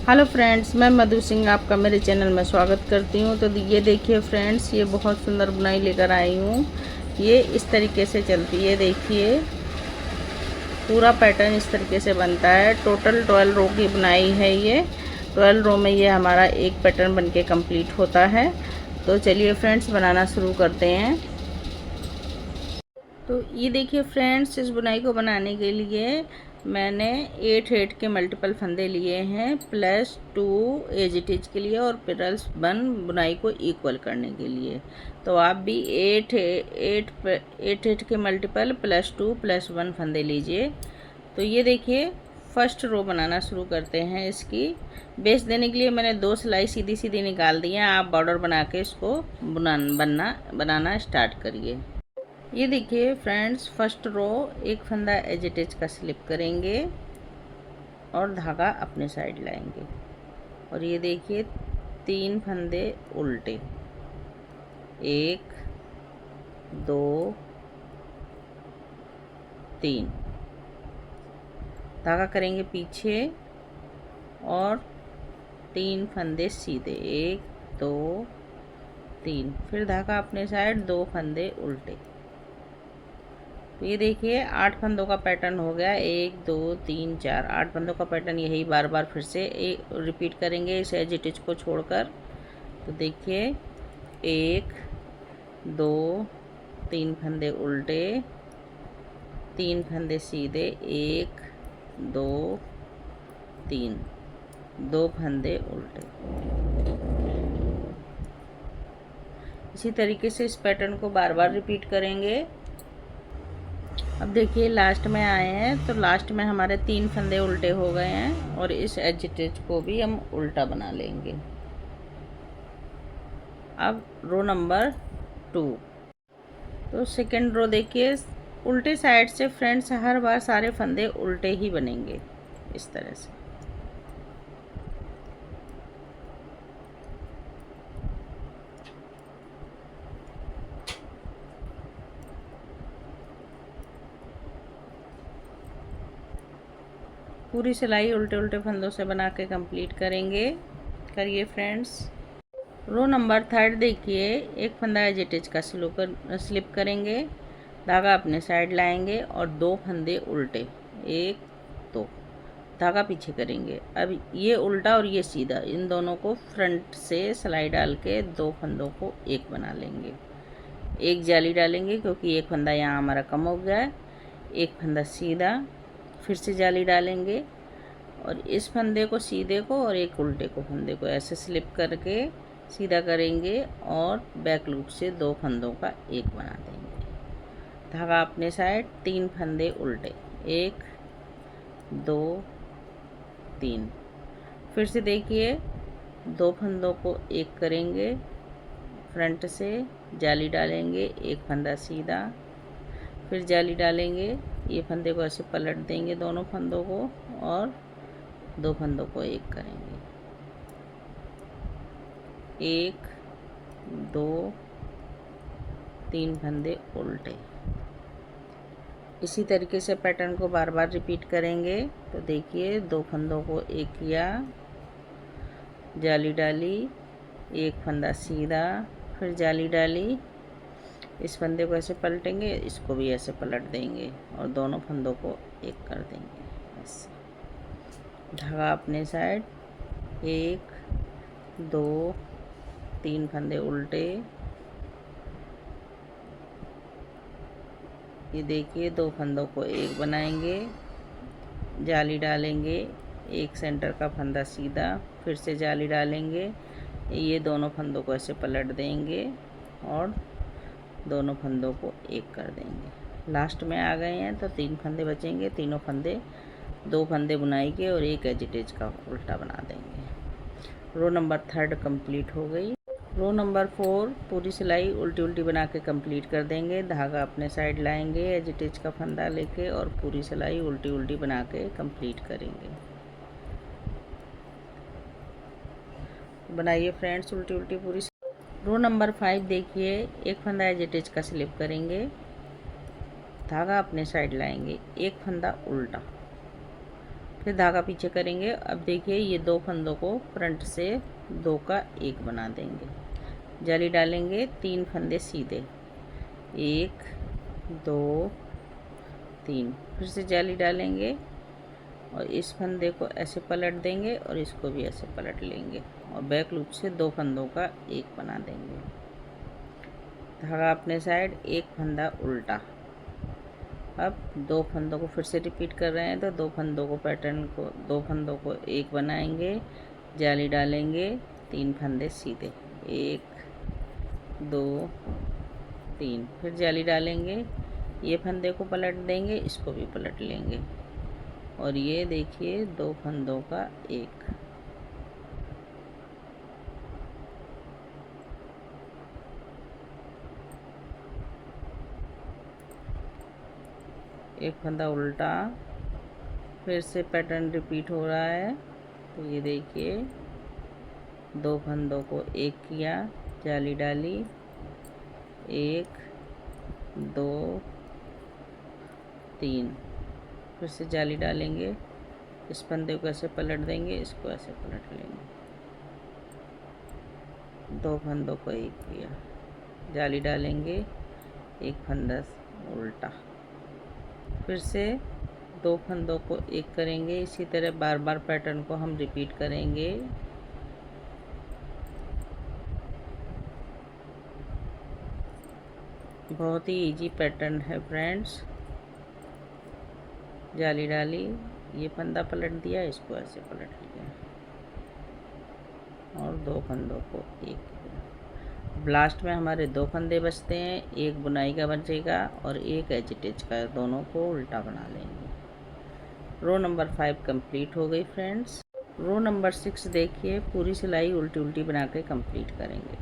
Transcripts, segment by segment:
Hello friends, मैं मधु सिंह आपका मेरे चैनल में स्वागत करती हूँ। तो ये देखिए फ्रेंड्स, ये बहुत सुंदर बुनाई लेकर आई हूँ। ये इस तरीके से चलती है। देखिए पूरा पैटर्न इस तरीके से बनता है। टोटल 12 रो की बुनाई है ये। 12 रो में ये हमारा एक पैटर्न बनके कंप्लीट होता है। तो चलिए फ्रेंड्स, बनाना शुरू करते हैं। तो ये देखिए फ्रेंड्स, इस बुनाई को बनाने के लिए मैंने 8 के मल्टीपल फंदे लिए हैं, +2 एज इट इज के लिए और +1 बुनाई को इक्वल करने के लिए। तो आप भी 8 के मल्टीपल +2 +1 फंदे लीजिए। तो ये देखिए फर्स्ट रो बनाना शुरू करते हैं। इसकी बेस देने के लिए मैंने 2 सिलाई सीधी सीधी निकाल दी हैं। आप बॉर्डर बना के इसको बनाना स्टार्ट करिए। ये देखिए फ्रेंड्स, फर्स्ट रो एक फंदा एज इट इज का स्लिप करेंगे और धागा अपने साइड लाएंगे। और ये देखिए 3 फंदे उल्टे, 1 2 3, धागा करेंगे पीछे और 3 फंदे सीधे, 1 2 3, फिर धागा अपने साइड, 2 फंदे उल्टे। तो ये देखिए 8 फंदों का पैटर्न हो गया। 1 2 3 4, 8 फंदों का पैटर्न यही बार बार फिर से रिपीट करेंगे इस एज इट इज को छोड़कर। तो देखिए 1 2 3 फंदे उल्टे, 3 फंदे सीधे, 1 2 3, 2 फंदे उल्टे। इसी तरीके से इस पैटर्न को बार बार रिपीट करेंगे। अब देखिए लास्ट में आए हैं, तो लास्ट में हमारे 3 फंदे उल्टे हो गए हैं और इस एज इट इज को भी हम उल्टा बना लेंगे। अब रो नंबर 2। तो सेकेंड रो देखिए, उल्टे साइड से फ्रेंड्स हर बार सारे फंदे उल्टे ही बनेंगे इस तरह से। पूरी सिलाई उल्टे उल्टे फंदों से बना के कंप्लीट करेंगे। करिए फ्रेंड्स। रो नंबर 3 देखिए, एक फंदा एज इट इज का स्लिप करेंगे, धागा अपने साइड लाएंगे और 2 फंदे उल्टे, 1 2, धागा पीछे करेंगे। अब ये उल्टा और ये सीधा, इन दोनों को फ्रंट से सिलाई डाल के 2 फंदों को एक बना लेंगे। एक जाली डालेंगे क्योंकि एक फंदा यहाँ हमारा कम हो गया है। एक फंदा सीधा, फिर से जाली डालेंगे और इस फंदे को सीधे को और एक उल्टे को फंदे को ऐसे स्लिप करके सीधा करेंगे और बैक लूप से 2 फंदों का एक बना देंगे। धागा अपने साइड, 3 फंदे उल्टे, 1 2 3, फिर से देखिए 2 फंदों को एक करेंगे, फ्रंट से जाली डालेंगे, एक फंदा सीधा, फिर जाली डालेंगे, ये फंदे को ऐसे पलट देंगे दोनों फंदों को और 2 फंदों को एक करेंगे, 1 2 3 फंदे उल्टे। इसी तरीके से पैटर्न को बार बार रिपीट करेंगे। तो देखिए 2 फंदों को एक किया, जाली डाली, एक फंदा सीधा, फिर जाली डाली, इस फंदे को ऐसे पलटेंगे, इसको भी ऐसे पलट देंगे और दोनों फंदों को एक कर देंगे ऐसे। धागा अपने साइड, 1 2 3 फंदे उल्टे। ये देखिए 2 फंदों को एक बनाएंगे, जाली डालेंगे, एक सेंटर का फंदा सीधा, फिर से जाली डालेंगे, ये दोनों फंदों को ऐसे पलट देंगे और दोनों फंदों को एक कर देंगे। लास्ट में आ गए हैं तो 3 फंदे बचेंगे, तीनों फंदे, 2 फंदे बुनाई के और एक एज इट इज का उल्टा बना देंगे। रो नंबर 3 कंप्लीट हो गई। रो नंबर 4 पूरी सिलाई उल्टी उल्टी बना के कंप्लीट कर देंगे। धागा अपने साइड लाएंगे, एज इट इज का फंदा लेके और पूरी सिलाई उल्टी उल्टी बना के कंप्लीट करेंगे। बनाइए फ्रेंड्स उल्टी उल्टी पूरी। रो नंबर 5 देखिए, एक फंदा एज इट इज का स्लिप करेंगे, धागा अपने साइड लाएंगे, एक फंदा उल्टा, फिर धागा पीछे करेंगे। अब देखिए ये 2 फंदों को फ्रंट से 2 का 1 बना देंगे, जाली डालेंगे, 3 फंदे सीधे, 1 2 3, फिर से जाली डालेंगे और इस फंदे को ऐसे पलट देंगे और इसको भी ऐसे पलट लेंगे और बैक लूप से 2 फंदों का 1 बना देंगे। धागा अपने साइड, एक फंदा उल्टा। अब 2 फंदों को फिर से रिपीट कर रहे हैं, तो 2 फंदों को पैटर्न को 2 फंदों को 1 बनाएंगे, जाली डालेंगे, 3 फंदे सीधे, 1 2 3, फिर जाली डालेंगे, ये फंदे को पलट देंगे, इसको भी पलट लेंगे और ये देखिए 2 फंदों का 1। एक फंदा उल्टा, फिर से पैटर्न रिपीट हो रहा है। तो ये देखिए 2 फंदों को 1 किया, जाली डाली, 1 2 3, फिर से जाली डालेंगे, इस फंदे को ऐसे पलट देंगे, इसको ऐसे पलट लेंगे, 2 फंदों को 1 किया, जाली डालेंगे, एक फंदा उल्टा, फिर से 2 फंदों को 1 करेंगे। इसी तरह बार बार पैटर्न को हम रिपीट करेंगे। बहुत ही इजी पैटर्न है फ्रेंड्स। जाली डाली, ये फंदा पलट दिया, इसको ऐसे पलट लिया और 2 फंदों को 1 किया। लास्ट में हमारे 2 फंदे बचते हैं, एक बुनाई का बचेगा और एक एज अटैच का, दोनों को उल्टा बना लेंगे। रो नंबर 5 कंप्लीट हो गई फ्रेंड्स। रो नंबर 6 देखिए, पूरी सिलाई उल्टी उल्टी बना के कंप्लीट करेंगे।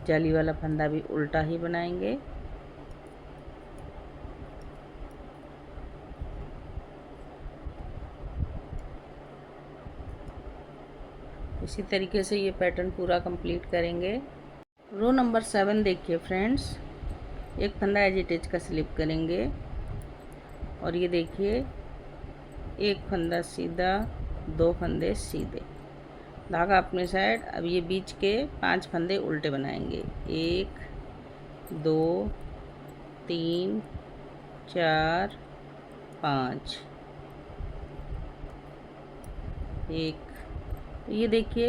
जाली वाला फंदा भी उल्टा ही बनाएंगे। इसी तरीके से ये पैटर्न पूरा कंप्लीट करेंगे। रो नंबर 7 देखिए फ्रेंड्स, एक फंदा एज अटैच का स्लिप करेंगे और ये देखिए एक फंदा सीधा, 2 फंदे सीधे, धागा अपने साइड। अब ये बीच के 5 फंदे उल्टे बनाएंगे, 1 2 3 4 5, एक, ये देखिए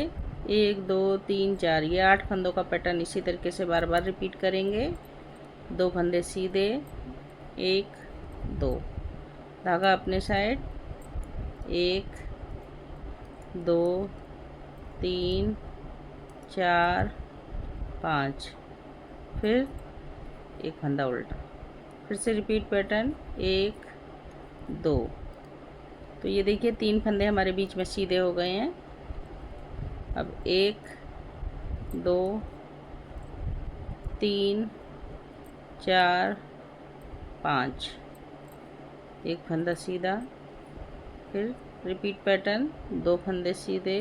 1 2 3 4, ये 8 फंदों का पैटर्न इसी तरीके से बार बार रिपीट करेंगे। 2 फंदे सीधे, 1 2, धागा अपने साइड, 1 2 3 4 5, फिर एक फंदा उल्टा, फिर से रिपीट पैटर्न, 1 2। तो ये देखिए 3 फंदे हमारे बीच में सीधे हो गए हैं। अब 1 2 3 4 5, एक फंदा सीधा, फिर रिपीट पैटर्न, 2 फंदे सीधे,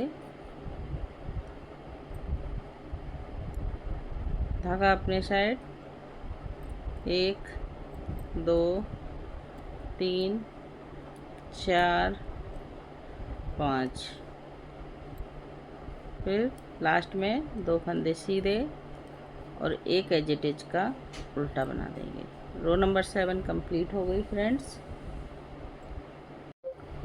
धागा अपने साइड, 1 2 3 4 5, फिर लास्ट में 2 फंदे सीधे और एक एज अटैच का उल्टा बना देंगे। रो नंबर 7 कंप्लीट हो गई फ्रेंड्स।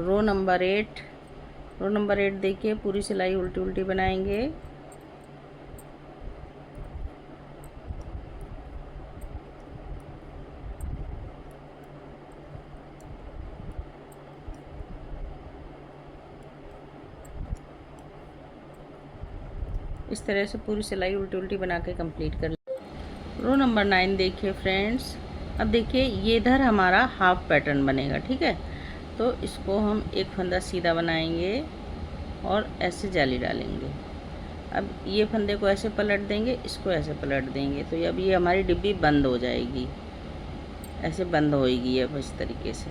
रो नंबर 8 देखिए, पूरी सिलाई उल्टी उल्टी बनाएंगे। इस तरह से पूरी सिलाई उल्टी उल्टी बना के कंप्लीट कर। रो नंबर 9 देखिए फ्रेंड्स। अब देखिए ये इधर हमारा हाफ पैटर्न बनेगा, ठीक है। तो इसको हम एक फंदा सीधा बनाएंगे और ऐसे जाली डालेंगे। अब ये फंदे को ऐसे पलट देंगे, इसको ऐसे पलट देंगे, तो अब ये हमारी डिब्बी बंद हो जाएगी, ऐसे बंद होएगी अब इस तरीके से।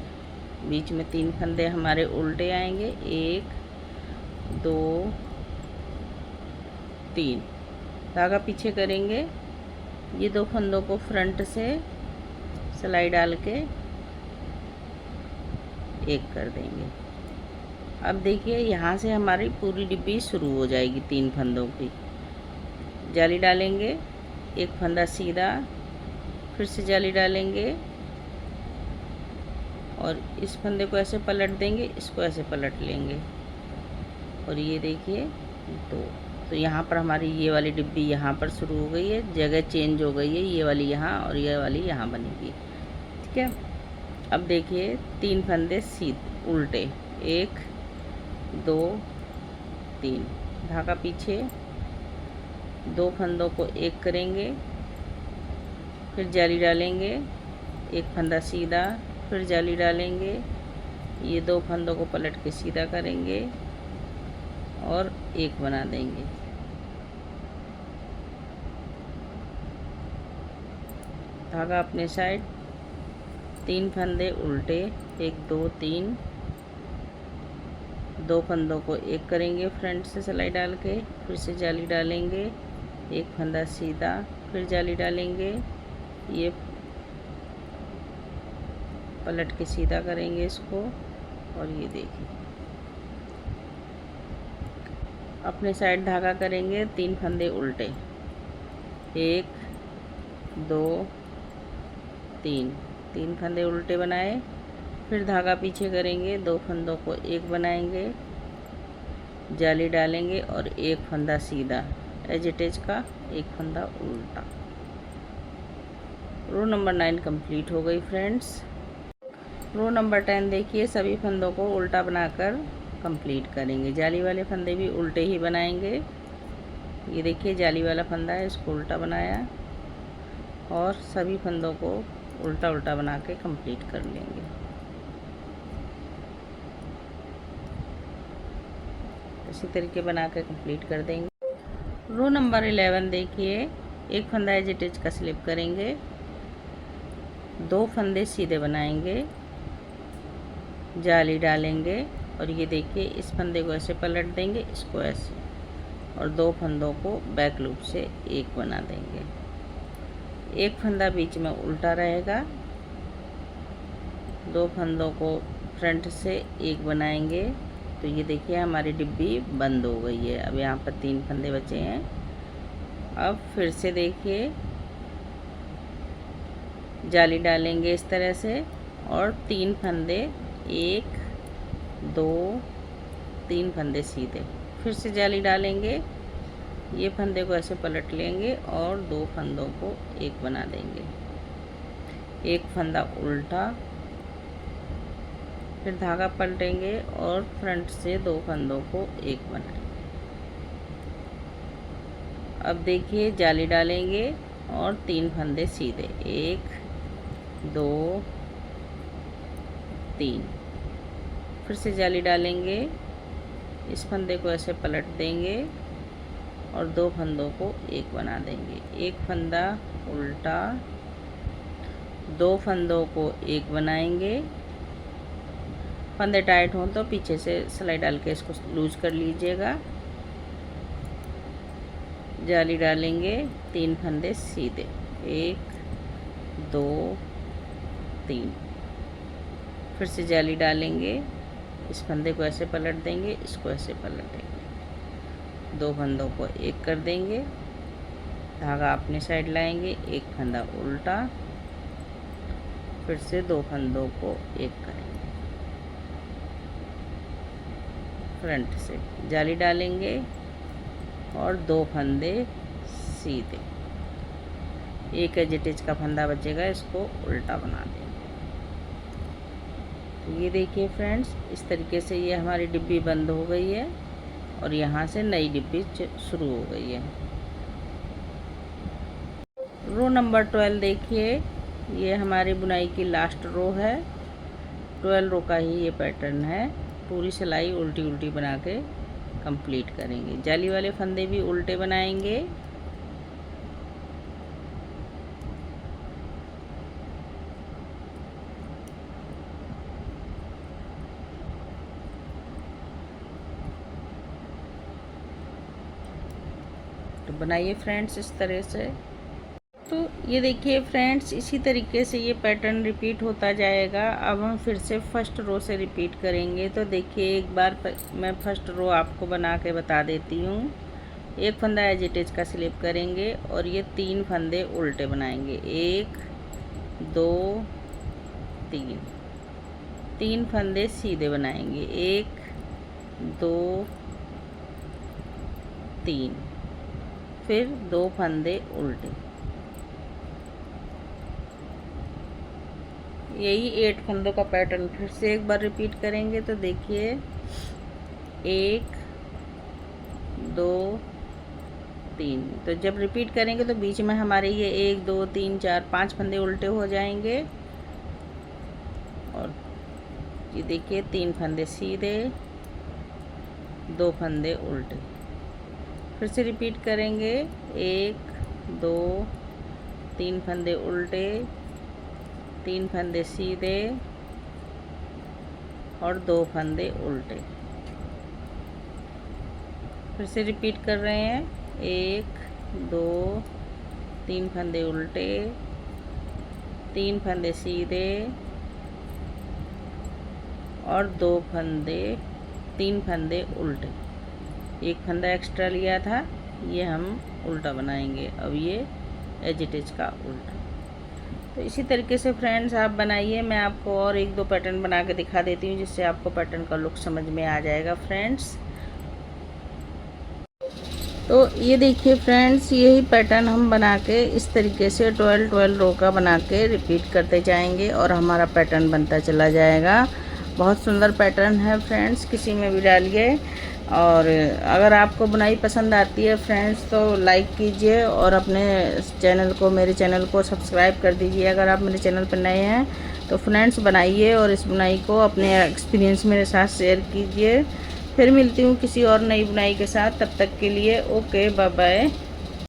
बीच में 3 फंदे हमारे उल्टे आएंगे, 1 2 3, धागा पीछे करेंगे, ये 2 फंदों को फ्रंट से सिलाई डाल के एक कर देंगे। अब देखिए यहाँ से हमारी पूरी डिब्बी शुरू हो जाएगी 3 फंदों की। जाली डालेंगे, एक फंदा सीधा, फिर से जाली डालेंगे और इस फंदे को ऐसे पलट देंगे, इसको ऐसे पलट लेंगे और ये देखिए तो यहाँ पर हमारी ये वाली डिब्बी यहाँ पर शुरू हो गई है, जगह चेंज हो गई है, ये वाली यहाँ और ये वाली यहाँ बनेगी। ठीक है, अब देखिए 3 फंदे सीधे उल्टे, 1 2 3, धागा पीछे, 2 फंदों को एक करेंगे, फिर जाली डालेंगे, एक फंदा सीधा, फिर जाली डालेंगे, ये 2 फंदों को पलट के सीधा करेंगे और एक बना देंगे। धागा अपने साइड, 3 फंदे उल्टे, 1 2 3, 2 फंदों को एक करेंगे फ्रंट से सिलाई डाल के, फिर से जाली डालेंगे, एक फंदा सीधा, फिर जाली डालेंगे, ये पलट के सीधा करेंगे इसको और ये देखिए अपने साइड धागा करेंगे, 3 फंदे उल्टे, 1 2 3 फंदे उल्टे बनाए, फिर धागा पीछे करेंगे, 2 फंदों को एक बनाएंगे, जाली डालेंगे और एक फंदा सीधा, एज इट इज का एक फंदा उल्टा। रो नंबर 9 कंप्लीट हो गई फ्रेंड्स। रो नंबर 10 देखिए, सभी फंदों को उल्टा बनाकर कंप्लीट करेंगे। जाली वाले फंदे भी उल्टे ही बनाएंगे। ये देखिए जाली वाला फंदा है, इसको उल्टा बनाया और सभी फंदों को उल्टा उल्टा बना के कंप्लीट कर लेंगे। इसी तरीके बना के कंप्लीट कर देंगे। रो नंबर 11 देखिए, एक फंदा एज इट इज का स्लिप करेंगे, 2 फंदे सीधे बनाएंगे, जाली डालेंगे और ये देखिए इस फंदे को ऐसे पलट देंगे, इसको ऐसे, और 2 फंदों को बैक लूप से एक बना देंगे। एक फंदा बीच में उल्टा रहेगा, 2 फंदों को फ्रंट से एक बनाएंगे। तो ये देखिए हमारी डिब्बी बंद हो गई है। अब यहाँ पर 3 फंदे बचे हैं। अब फिर से देखिए जाली डालेंगे इस तरह से और 3 फंदे, 1 2 3 फंदे सीधे, फिर से जाली डालेंगे, ये फंदे को ऐसे पलट लेंगे और 2 फंदों को एक बना देंगे। एक फंदा उल्टा, फिर धागा पलटेंगे और फ्रंट से 2 फंदों को एक बनाएंगे। अब देखिए जाली डालेंगे और 3 फंदे सीधे, 1 2 3, फिर से जाली डालेंगे, इस फंदे को ऐसे पलट देंगे और 2 फंदों को एक बना देंगे। एक फंदा उल्टा, 2 फंदों को एक बनाएंगे। फंदे टाइट हों तो पीछे से सिलाई डाल के इसको लूज कर लीजिएगा। जाली डालेंगे, 3 फंदे सीधे, 1 2 3, फिर से जाली डालेंगे, इस फंदे को ऐसे पलट देंगे, इसको ऐसे पलटेंगे, 2 फंदों को एक कर देंगे, धागा अपने साइड लाएंगे, एक फंदा उल्टा, फिर से 2 फंदों को एक करेंगे, फ्रंट से जाली डालेंगे और 2 फंदे सीधे, एक एज इट इज का फंदा बचेगा, इसको उल्टा बना देंगे। तो ये देखिए फ्रेंड्स, इस तरीके से ये हमारी डिब्बी बंद हो गई है और यहाँ से नई डिब्बी शुरू हो गई है। रो नंबर 12 देखिए, ये हमारी बुनाई की लास्ट रो है। 12 रो का ही ये पैटर्न है। पूरी सिलाई उल्टी उल्टी बना के कंप्लीट करेंगे। जाली वाले फंदे भी उल्टे बनाएंगे। तो बनाइए फ्रेंड्स इस तरह से। तो ये देखिए फ्रेंड्स, इसी तरीके से ये पैटर्न रिपीट होता जाएगा। अब हम फिर से फर्स्ट रो से रिपीट करेंगे। तो देखिए एक बार मैं फर्स्ट रो आपको बना के बता देती हूँ। एक फंदा एज इट इज का स्लिप करेंगे और ये 3 फंदे उल्टे बनाएंगे। 1 2 3, 3 फंदे सीधे बनाएंगे। 1 2 3, फिर 2 फंदे उल्टे। यही 8 फंदों का पैटर्न फिर से एक बार रिपीट करेंगे। तो देखिए 1 2 3, तो जब रिपीट करेंगे तो बीच में हमारे ये 1 2 3 4 5 फंदे उल्टे हो जाएंगे। और ये देखिए 3 फंदे सीधे, 2 फंदे उल्टे। फिर से रिपीट करेंगे 1 2 3 फंदे उल्टे, 3 फंदे सीधे और 2 फंदे उल्टे। फिर से रिपीट कर रहे हैं 1 2 3 फंदे उल्टे, 3 फंदे सीधे और 3 फंदे उल्टे। एक फंदा एक्स्ट्रा लिया था, ये हम उल्टा बनाएंगे। अब ये एज इट इज का उल्टा। तो इसी तरीके से फ्रेंड्स आप बनाइए। मैं आपको और 1-2 पैटर्न बना के दिखा देती हूँ, जिससे आपको पैटर्न का लुक समझ में आ जाएगा फ्रेंड्स। तो ये देखिए फ्रेंड्स, यही पैटर्न हम बना के इस तरीके से 12 रो का बना के रिपीट करते जाएंगे और हमारा पैटर्न बनता चला जाएगा। बहुत सुंदर पैटर्न है फ्रेंड्स, किसी में भी डालिए। और अगर आपको बुनाई पसंद आती है फ्रेंड्स तो लाइक कीजिए और अपने चैनल को, मेरे चैनल को सब्सक्राइब कर दीजिए। अगर आप मेरे चैनल पर नए हैं तो फ्रेंड्स बनाइए और इस बुनाई को अपने एक्सपीरियंस मेरे साथ शेयर कीजिए। फिर मिलती हूँ किसी और नई बुनाई के साथ। तब तक के लिए ओके, बाय बाय।